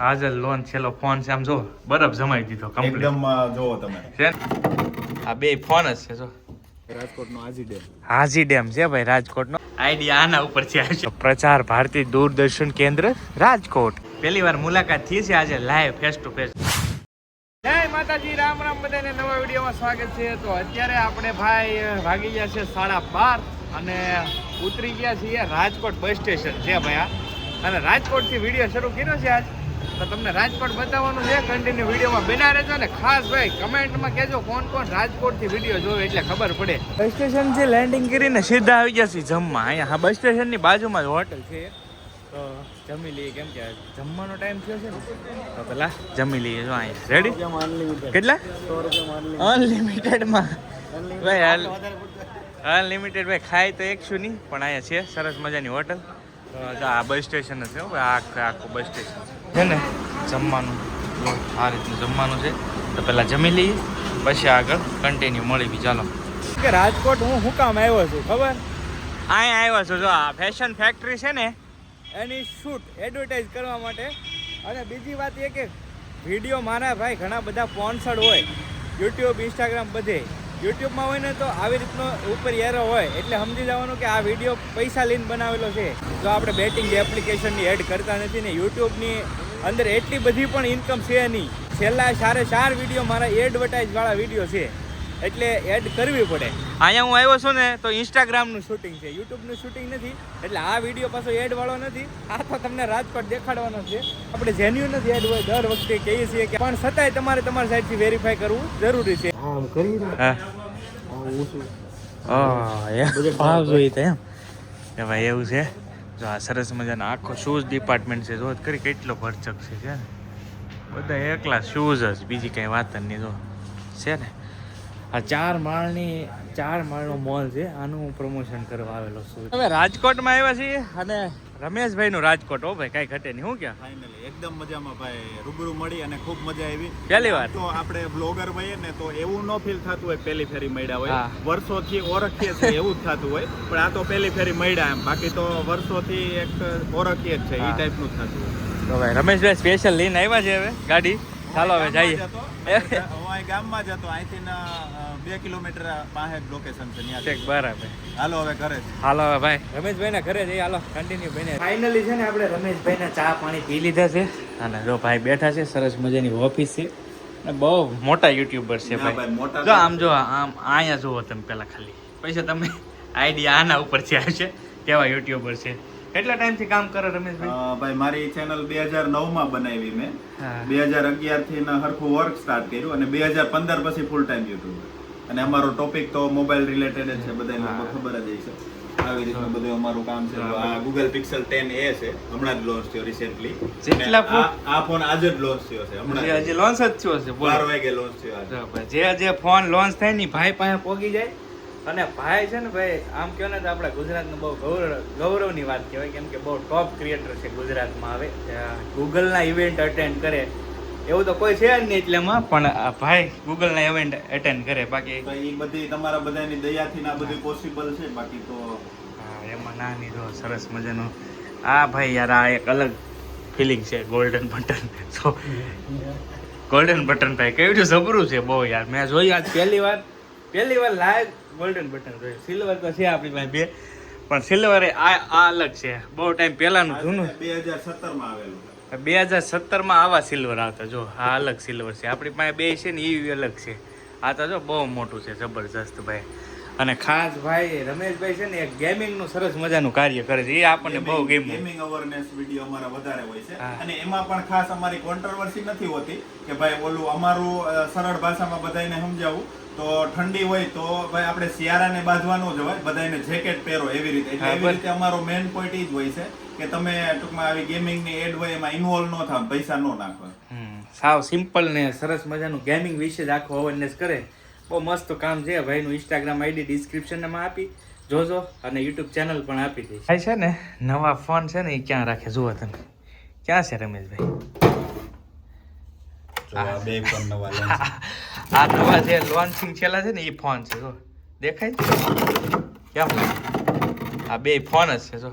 હાજર લોન છેલ્લો ફોન છે, આમ જો બરફ જમાઈ દીધો કમ્પ્લીટ. એકદમ જોવો તમે છે આ બે ફોન જ છે જો. રાજકોટનો હાજી ડેમ છે ભાઈ, રાજકોટનો. આઈડિયા આના ઉપરથી આવશે. પ્રચાર ભારતી દૂરદર્શન કેન્દ્ર રાજકોટ. પહેલી વાર મુલાકાત થઈ છે આજે લાઈવ ફેસ ટુ ફેસ. જય માતાજી, રામ રામ બધાને. નવા વિડીયોમાં સ્વાગત છે. તો અત્યારે આપણે ભાઈ વાગી ગયા છે 12:30 અને ઉતરી ગયા છીએ રાજકોટ બસ સ્ટેશન છે ભાઈ આ. અને રાજકોટથી વિડીયો શરૂ કર્યો છે આજ, તો તમને રાજકોટ બતાવવાનું છે. કન્ટિન્યુ વિડીયોમાં બના રહેજો ને ખાસ ભાઈ કમેન્ટમાં કહેજો કોણ કોણ રાજકોટથી વિડીયો જોવે એટલે ખબર પડે. બસ સ્ટેશન છે, લેન્ડિંગ કરીને સીધા આવી ગયા છીએ જમવા. અહીંયા બસ સ્ટેશનની બાજુમાં જ હોટલ છે, તો જમી લઈએ. કેમ કે જમવાનો ટાઈમ થયો છે ને, તો પેલા જમી લઈએ. જો અહીંયા રેડી. કેટલા? 100 રૂપિયા અનલિમિટેડમાં ભાઈ. અનલિમિટેડ ભાઈ ખાય તો એક શું નહીં, પણ અહીંયા છે સરસ મજાની હોટલ. તો આ બસ સ્ટેશન છે આખું બસ સ્ટેશન છે ને. જમવાનું આ રીતનું જમવાનું છે, તો પહેલાં જમી લઈએ પછી આગળ કન્ટિન્યુ મળી બી. ચાલો. કે રાજકોટ હું કામ આવ્યો છું ખબર? અહીંયા આવ્યો છું જો આ ફેશન ફેક્ટરી છે ને એની શૂટ એડવર્ટાઇઝ કરવા માટે. અને બીજી વાત એ કે વિડીયો મારા ભાઈ ઘણા બધા સ્પોન્સર્ડ હોય, યુટ્યુબ ઇન્સ્ટાગ્રામ બધે. યુટ્યુબમાં હોય ને તો આવી રીતનો ઉપર એરો હોય એટલે સમજી જવાનું કે આ વિડીયો પૈસા લઈને બનાવેલો છે. જો આપણે બેટિંગ એપ્લિકેશનની એડ કરતા નથી ને યુટ્યુબની અંદર એટલી બધી પણ ઇન્કમ છે નહીં. છેલ્લા 4 વિડીયો મારા એડવર્ટાઇઝવાળા વિડીયો છે એટલે એડ કરવી પડે. અહીંયા હું આવ્યો છું ને તો ઇન્સ્ટાગ્રામનું શૂટિંગ છે, યુટ્યુબનું શૂટિંગ નથી. એટલે આ વિડીયો પાછો એડવાળો નથી. આ તો તમને રાજકોટ દેખાડવાનો છે. આપણે જેન્યુઅન જ એડ હોય દર વખતે કહીએ છીએ કે, પણ છતાંય તમારે તમારી સાઈડથી વેરીફાઈ કરવું જરૂરી છે. આમ કરી ભાવ જોઈએ તો એમ કે ભાઈ એવું છે. જો આ સરસ મજાનો આખો શૂઝ ડિપાર્ટમેન્ટ છે. જો કરી કેટલો ભરચક છે ને, બધા એકલા શૂઝ જ, બીજી કઈ વાત જ નહીં. જો છે ને આ 4 માળનો મોલ છે, આનું પ્રમોશન કરવા આવેલો છું. હવે રાજકોટમાં આવ્યા છીએ અને રમેશભાઈ નું રાજકોટ. હો ભાઈ કઈ ઘટે નહીં. હું ક્યાં ફાઇનલી એકદમ મજામાં ભાઈ, રૂબરૂ મળી અને ખૂબ મજા આવી. પહેલી વાર તો આપણે બ્લોગર હોઈએ ને તો એવું ન ફીલ થતું હોય પહેલી ફેરી મળ્યા હોય, વર્ષોથી ઓળખીએ છીએ એવું જ થતું હોય, પણ આ તો પહેલી ફેરી મળ્યા એમ. બાકી તો વર્ષોથી એક ઓળખીએ જ છે એ ટાઈપનું જ થતું હોય. તો ભાઈ રમેશભાઈ સ્પેશિયલ લઈને આવ્યા છે હવે ગાડી. ચાલો હવે જઈએ. હું ગામમાં જ હતો, અહીંથી 2 કિલોમીટર પાસે લોકેશન છે ત્યાં. બરાબર. હાલો હવે ઘરે. હાલો હવે ભાઈ રમેશભાઈ ના ઘરે જઈએ. હાલો કન્ટિન્યુ ભાઈ. ફાઇનલી છે ને આપણે રમેશભાઈ ના ચા પાણી પી લીધા છે અને જો ભાઈ બેઠા છે. સરસ મજાની ઓફિસ છે અને બહુ મોટા યુટ્યુબર છે ભાઈ. જો આમ જો આમ અહીંયા જુઓ તમે પેલા ખાલી, પછી તમે આઈડિયા આના ઉપરથી આવશે કેવા યુટ્યુબર છે. કેટલા ટાઈમથી કામ કરો રમેશભાઈ? ભાઈ મારી ચેનલ 2009 બનાવી મેં. 2011 થી હરખું વર્ક સ્ટાર્ટ કર્યું અને 2015 પછી ફૂલ ટાઈમ યુટ્યુબર. અને અમારો ટોપિક તો મોબાઈલ રિલેટેડ જ છે, બધાને ખબર જ છે. આવી રીતનું બધું અમારું કામ છે. આ Google Pixel 10a છે, હમણાં જ લોન્ચ થયો રિસેન્ટલી. આ ફોન આજે જ લોન્ચ થયો છે, હમણાં હજી લોન્ચ જ થયો છે. 12 વાગે લોન્ચ થયો આજે. જે ફોન લોન્ચ થાય ને ભાઈ પાસે પોગી જાય. અને ભાઈ છે ને ભાઈ આમ કહો ને તો આપણા ગુજરાતનું બહુ ગૌરવની વાત કહેવાય, કેમ કે બહુ ટોપ ક્રિએટર છે ગુજરાતમાં. આવે ગૂગલના ઇવેન્ટ અટેન્ડ કરે એવું તો કોઈ છે જ નહીં એટલેમાં, પણ ભાઈ ગૂગલના ઇવેન્ટ અટેન્ડ કરે. બાકી એ બધી તમારા બધાની દયાથી આ બધું પોસિબલ છે. બાકી તો એમાં ના નહીં. જો સરસ મજાનું આ ભાઈ યાર, આ એક અલગ ફિલિંગ છે. Golden button. તો ગોલ્ડન બટન ભાઈ કેવું જબરું છે બહુ યાર. મેં જોયું આજ પહેલી વાર લાઈવ ગોલ્ડન બટન જોયું. સિલ્વર તો છે આપણી પાસે 2, પણ સિલ્વર આ અલગ છે. બહુ ટાઈમ પહેલાનું જૂનું. 2017 આવેલું. 2017 આવા સિલ્વર આવતા. જો આ અલગ સિલ્વર છે. આપણી પાસે 2 છે ને એ અલગ છે. આ તો જો બહુ મોટું છે, જબરજસ્ત ભાઈ. અને ખાસ ભાઈ રમેશભાઈ છે ને એક ગેમિંગ નું સરસ મજાનું કાર્ય કરે છે. એ આપણને બહુ ગેમિંગ અવેરનેસ વિડીયો અમારા વધારે હોય છે. અને એમાં પણ ખાસ અમારી કોન્ટ્રોવર્સી નથી હોતી કે ભાઈ ઓલું અમારું સરળ ભાષામાં બધાને સમજાવું તો ઠંડી હોય તો ભાઈ આપણે શિયાળાને બાંધવાનું જ હોય, બધાને જેકેટ પહેરો એવી રીતે. એટલે એવી રીતે અમારો મેઇન પોઈન્ટ એ જ હોય છે કે તમે ટૂંકમાં આવી ગેમિંગની એડ હોય એમાં ઇન્વોલ્વ ન થાવ, પૈસા ન નાખો. સાવ સિમ્પલ ને સરસ મજાનું ગેમિંગ વિશે જ આખો અવેરનેસ કરે. બહુ મસ્ત કામ છે ભાઈનું. ઇન્સ્ટાગ્રામ આઈડી ડિસ્ક્રિપ્શનમાં આપી જોજો અને યુટ્યુબ ચેનલ પણ આપી દઈશ. ભાઈ છે ને નવા ફોન છે ને એ ક્યાં રાખે જુઓ તમે. ક્યાં છે રમેશભાઈ? આ બે ફોન નવા આ નવા જે લોન્ચિંગ છેલ્લા છે ને એ ફોન છે. જો દેખાય કેમ? આ 2 ફોન જ છે. જો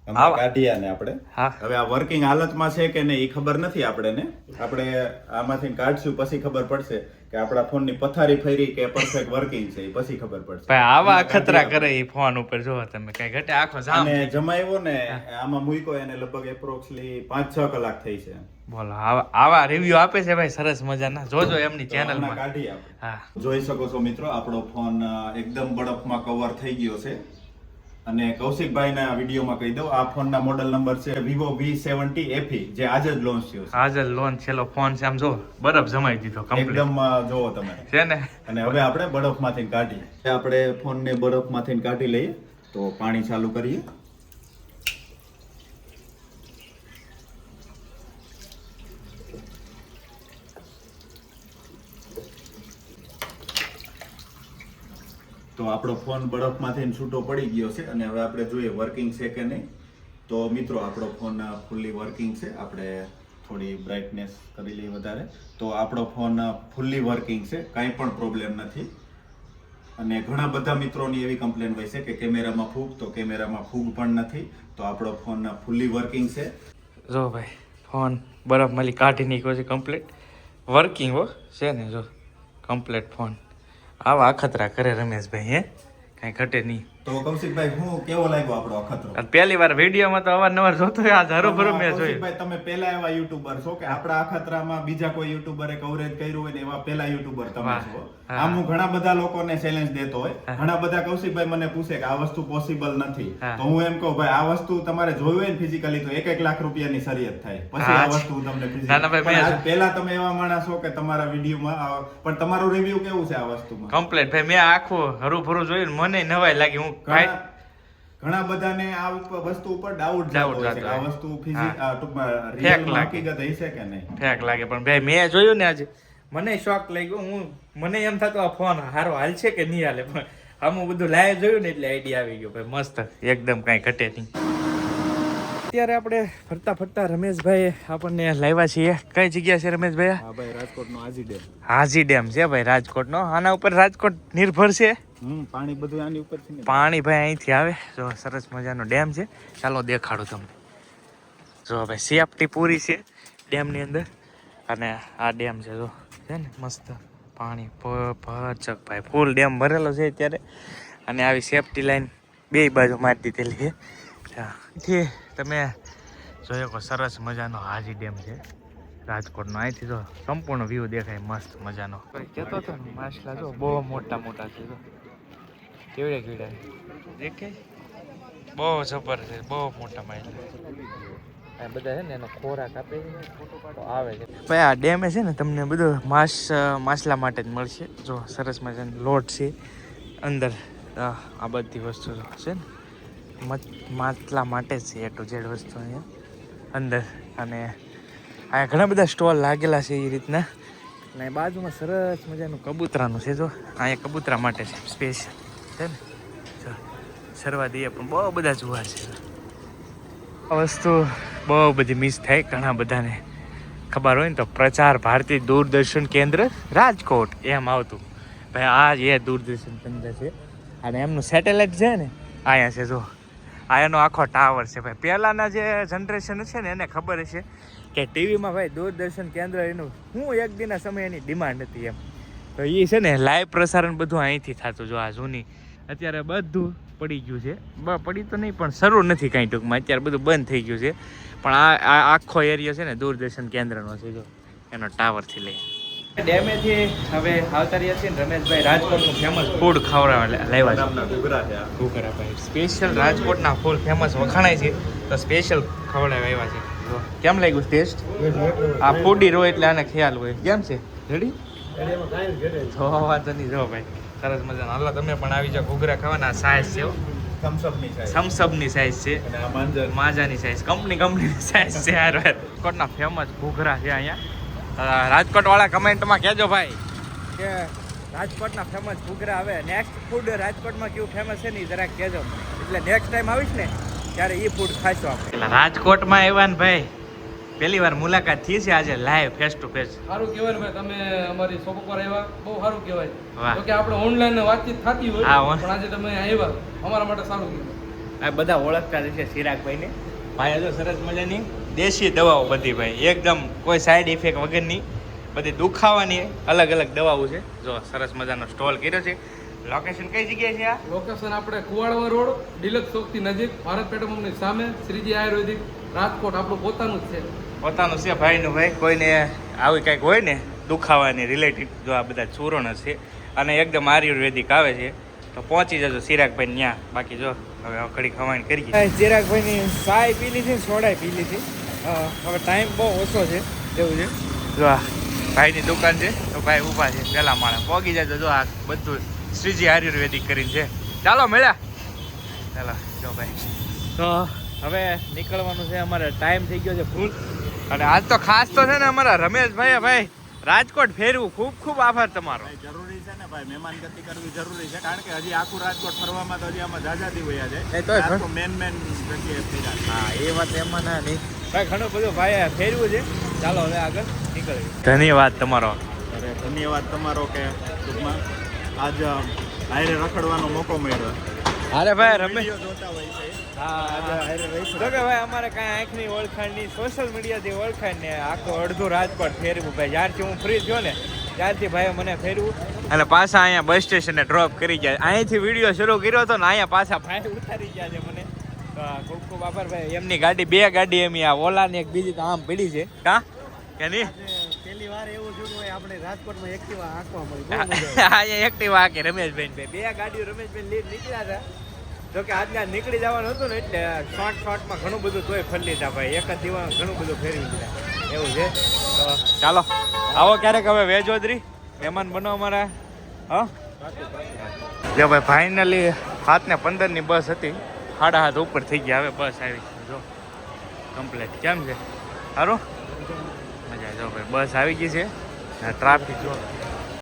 હમણાં કાઢ્યા ને આપણે હા. હવે આ વર્કિંગ હાલતમાં છે કે નહીં એ ખબર નથી આપણે આમાંથી કાઢશું પછી ખબર પડશે કે આપણા ફોન ની પથારી ફરી કે પરફેક્ટ વર્કિંગ છે એ પછી ખબર પડશે. ભાઈ આવા અખતરા કરે એ ફોન ઉપર જોવો તમે કઈ ઘટે આખો જામ અને જમાવ્યો ને આમાં મૂક્યો એને લગભગ એપ્રોક્સલી 5-6 કલાક થઈ છે. બોલો આવા રિવ્યુ આપે છે ભાઈ સરસ મજાના. જોજો એમની ચેનલ માં કાઢી આપણે. હા જોઈ શકો છો મિત્રો આપણો ફોન એકદમ બરફમાં કવર થઈ ગયો છે. અને કૌશિકભાઈ ના વિડીયોમાં કહી દઉં આ ફોન ના મોડેલ નંબર છે Vivo V70 FE જે આજે જ લોન્ચ થયો છે. આજે લોન્ચ છેલ્લો ફોન છે આમ જો બરફ જમાઈ દીધો કમ્પ્લીટ એકદમ જોવો તમે છે ને. અને હવે આપણે બરફમાંથી કાઢીએ. આપણે ફોનને બરફમાંથી કાઢી લઈએ તો પાણી ચાલુ કરીએ. તો આપણો ફોન બરફમાંથી છૂટો પડી ગયો છે અને હવે આપણે જોઈએ વર્કિંગ છે કે નહીં. તો મિત્રો આપણો ફોન ફૂલ્લી વર્કિંગ છે. આપણે થોડી બ્રાઇટનેસ કરી લઈએ વધારે. તો આપણો ફોન ફૂલ્લી વર્કિંગ છે, કાંઈ પણ પ્રોબ્લેમ નથી. અને ઘણા બધા મિત્રોની એવી કમ્પ્લેન હોય છે કે કેમેરામાં ફૂગ, તો કેમેરામાં ફૂગ પણ નથી. તો આપણો ફોન ફૂલ્લી વર્કિંગ છે. જો ભાઈ ફોન બરફમાંથી કાઢી નીકળ્યો છે કમ્પ્લીટ વર્કિંગ હો છે ને. જો કમ્પ્લીટ ફોન આવા અખતરા કરે રમેશભાઈ હે કઈ ઘટે નહીં. તો કૌશિકભાઈ હું કેવો લાગ્યો આપણો અખતરો? પહેલી વાર વિડીયોમાં તો અવારનવાર જોતો આ હરોભરો મેં જોયું. કૌશિકભાઈ તમે પહેલા એવા યુટ્યુબર છો કે આપણા અખતરામાં બીજા કોઈ યુટ્યુબરે કવરેજ કર્યું હોય ને એવા પહેલા યુટ્યુબર તમે છો. આમ હું ઘણા બધા લોકોને ચેલેન્જ દેતો હોય. ઘણા બધા કૌશિકભાઈ મને પૂછે કે આ વસ્તુ પોસિબલ નથી. તો હું એમ કહું ભાઈ આ વસ્તુ તમારે જોયું હોય ને ફિઝિકલી તો 1 લાખ રૂપિયાની શરિયત થાય પછી આ વસ્તુ તમને ફિઝિકલી. પહેલા તમે એવા માણસ છો કે તમારા વિડીયોમાં પણ તમારું રિવ્યુ કેવું છે આ વસ્તુમાં? કમ્પ્લીટ ભાઈ મેં આખું હરુભરું જોયું મને નવાઈ લાગી. હું ઘણા બધાને આ વસ્તુ ઉપર ડાઉટ છે કે આ વસ્તુ હકીકત હશે કે નહીં. ફેક લાગે પણ ભાઈ મેં જોયું ને આજે મને શોક લાગ્યો. મને એમ થતું આ ફોન હારો હાલશે કે નહીં હાલે, પણ આમ બધું લાઈવ જોયું ને એટલે આઈડિયા આવી ગયો ભાઈ મસ્ત એકદમ કઈ ઘટે નહીં. અત્યારે આપણે ફરતા ફરતા રમેશભાઈ આપણને લાવ્યા છીએ. કઈ જગ્યા છે રમેશભાઈ? હા ભાઈ રાજકોટનો હાજી ડેમ. હાજી ડેમ છે ભાઈ રાજકોટનો. આના ઉપર રાજકોટ નિર્ભર છે. પાણી બધું આની ઉપર છે ને. પાણી ભાઈ અહીંથી આવે. જો સરસ મજાનો ડેમ છે. ચાલો દેખાડું તમને. જો ભાઈ સેફટી પૂરી છે ડેમની અંદર. અને આ ડેમ છે જો છે ને મસ્ત પાણી ભરચક ભાઈ ફૂલ ડેમ ભરેલો છે અત્યારે. અને આવી સેફટી લાઈન બે બાજુ મારી દીધેલી છે. તમે જોયો કે સરસ મજાનો હાજી ડેમ છે રાજકોટનો. અહીંથી જો સંપૂર્ણ વ્યૂ દેખાય મસ્ત મજાનો. કહેતો હતો ને માછલા જો બહુ મોટા મોટા છે. જો કેવડે કેવડે દેખાય બહુ જબરજસ્ત બહુ મોટા માછલા બધા છે ને એનો ખોરાક આપે તો આવે છે ભાઈ. આ ડેમે છે ને તમને બધું માછલા માટે જ મળશે. જો સરસ મજાનો લોટ છે અંદર. આ બધી વસ્તુ છે ને માછલા માટે જ છે. A to Z વસ્તુ અહીંયા અંદર. અને અહીંયા ઘણા બધા સ્ટોલ લાગેલા છે એ રીતના. અને બાજુમાં સરસ મજાનું કબૂતરાનું છે. જો અહીંયા કબૂતરા માટે છે સ્પેશિયલ છે ને. જો સરવા દઈએ પણ બહુ બધા જોવા છે. આ વસ્તુ બહુ બધી મિસ થાય ઘણા બધાને ખબર હોય ને તો પ્રચાર ભારતી દૂરદર્શન કેન્દ્ર રાજકોટ એમ આવતું ભાઈ. આ એ દૂરદર્શન કેન્દ્ર છે અને એમનું સેટેલાઇટ છે ને અહીંયા છે. જો આ એનો આખો ટાવર છે ભાઈ. પહેલાંના જે જનરેશન છે ને એને ખબર છે કે ટીવીમાં ભાઈ દૂરદર્શન કેન્દ્ર એનું હું એક દિનના સમય એની ડિમાન્ડ હતી એમ. તો એ છે ને લાઈવ પ્રસારણ બધું અહીંથી થતું. જો આ જૂની અત્યારે બધું પડી ગયું છે. પડી તો નહીં પણ શરૂ નથી કાંઈ ટૂંકમાં. અત્યારે બધું બંધ થઈ ગયું છે. પણ આ આખો એરિયો છે ને દૂરદર્શન કેન્દ્રનો છે. જો એનો ટાવરથી લઈ ડેમેથી હવે આવતા રહ્યા છે ને રમેશભાઈ રાજકોટનું ફેમસ ફૂડ ખવડાવવા લાવ્યા છે. ઘૂઘરા છે. ઘૂઘરા ભાઈ સ્પેશિયલ રાજકોટના ફૂડ ફેમસ વખાણાય છે તો સ્પેશિયલ ખવડાવવા આવ્યા છે. કેમ લાગ્યું ટેસ્ટ? આ ફૂડી રો એટલે આને ખ્યાલ હોય. કેમ છે રેડી? જો વાંધો નહીં. જો ભાઈ સરસ મજાનો. હાલો તમે પણ આવી જાઓ ઘૂઘરા ખાવાના. સાઈઝ છે થમ્સઅપની સાઈઝ છે. માજાની સાઈઝ કંપનીની સાઈઝ છે. રાજકોટના ફેમસ ઘૂઘરા છે અહીંયા. રાજકોટ વાળા કમેન્ટમાં કહેજો ભાઈ કે રાજકોટના ફેમસ ઘૂઘરા આવે. નેક્સ્ટ ફૂડ રાજકોટમાં કેવું ફેમસ છે ને જરાક કહેજો. એટલે નેક્સ્ટ ટાઈમ આવીશ ને ત્યારે એ ફૂડ ખાઈશું આપણે. એટલે રાજકોટમાં આવ્યા ને ભાઈ પહેલી વાર મુલાકાત થઈ છે આજે લાઈવ ફેસ ટુ ફેસ. સારું કહેવાય ભાઈ તમે અમારી શોપ ઉપર આવ્યા બહુ સારું કહેવાય. તો કે આપણે ઓનલાઈન વાતચીત થતી હોય પણ આજે તમે આવ્યા અમારા માટે સારું કહેવાય. આ બધા ઓળખતા જ છે ચિરાગભાઈને. ભાઈ તો સરસ મજાની દેશી દવાઓ બધી ભાઈ એકદમ કોઈ સાઈડ ઇફેક્ટ વગરની બધી દુખાવાની અલગ અલગ દવાઓ છે. જો સરસ મજાનો સ્ટોલ કર્યો છે. લોકેશન કઈ જગ્યાએ છે આ? લોકેશન આપણે કુવાડવા રોડ ડિલક્સ ચોકથી નજીક ભારત પેટ્રોલ પંપની સામે શ્રીજી આયુર્વેદિક રાજકોટ આપણું પોતાનું જ છે. પોતાનું છે ભાઈનું ભાઈ. કોઈને આવી કંઈક હોય ને દુખાવાની રિલેટેડ જો આ બધા ચૂર્ણ છે અને એકદમ આયુર્વેદિક આવે છે તો પહોંચી જજો ચિરાગભાઈ ત્યાં. બાકી જો હવે ઘડી ખવાઈને કરીએ. ચિરાગભાઈની ચાય પી લીધી, સોડા પી લીધી. હવે ટાઈમ બહુ ઓછો છે એવું છે. જો આ ભાઈની દુકાન છે તો ભાઈ ઊભા છે પહેલા માળે. પહોંચી જજો. જો આ બધું શ્રીજી આયુર્વેદિક કરીને છે. ચાલો મળ્યા. ચાલો જો ભાઈ તો હવે નીકળવાનું છે. અમારે ટાઈમ થઈ ગયો છે ફૂલ. અને આજ તો ખાસ તો છે ને અમારા રમેશભાઈ ભાઈ રાજકોટ ફેરવું. ખૂબ ખૂબ આભાર તમારો. જરૂરી છે ને ભાઈ, મહેમાનગતિ કરવી જરૂરી છે, કારણ કે હજી આખું રાજકોટ ફરવામાં તો હજી આમાં જાજાદી વયા એ તો જાય. મેન જગ્યાએ ફેર્યા. હા એ વાત એમાં ના નહીં ભાઈ. ઘણું બધું ભાઈ ફેરવું છે. ચાલો હવે આગળ નીકળીએ. ધન્યવાદ તમારો. અરે ધન્યવાદ તમારો કે ટૂંકમાં આજ હારે રખડવાનો મોકો મળ્યો. અરે ભાઈ રમેશ જોતા હોય છે. હા તો કે ભાઈ અમારે કાંઈ આંખની ઓળખાણ નહીં, સોશિયલ મીડિયાથી ઓળખાણ ને આખું અડધું રાજકોટ ફેરવું ભાઈ. જ્યારથી હું ફ્રી થયો ને ત્યારથી ભાઈ મને ફેરવું. અને પાછા અહીંયા બસ સ્ટેશને ડ્રોપ કરી ગયા. અહીંયાથી વિડીયો શરૂ કર્યો હતો ને અહીંયા પાછા ભાઈ ઉતારી ગયા છે મને. તો ખૂબ ખૂબ આભાર ભાઈ. એમની ગાડી, બે ગાડી એમની, આ ઓલા ને એક બીજી તો આમ પડી છે. કા કે નહીં? પહેલી વાર એવું જોયું હોય આપણે રાજકોટમાં એક્ટિવા આંકવા મળી. અહીંયા એક્ટિવા કે રમેશભાઈ બે ગાડીઓ રમેશભાઈ લઈને નીકળ્યા હતા. જો કે આજના નીકળી જવાનું હતું ને એટલે શોર્ટમાં ઘણું બધું તોય ફરી લીધા ભાઈ. એક જ દિવસ ઘણું બધું ફેરવી લીધા એવું છે. તો ચાલો આવો ક્યારેક હવે વેજોદરી મહેમાન બનો અમારા. હા જો ભાઈ ફાઇનલી 7:15ની બસ હતી, 7:30 ઉપર થઈ ગયા. હવે બસ આવી જો કમ્પ્લીટ. કેમ છે? સારું મજા. જો ભાઈ બસ આવી ગઈ છે. ટ્રાફિક જો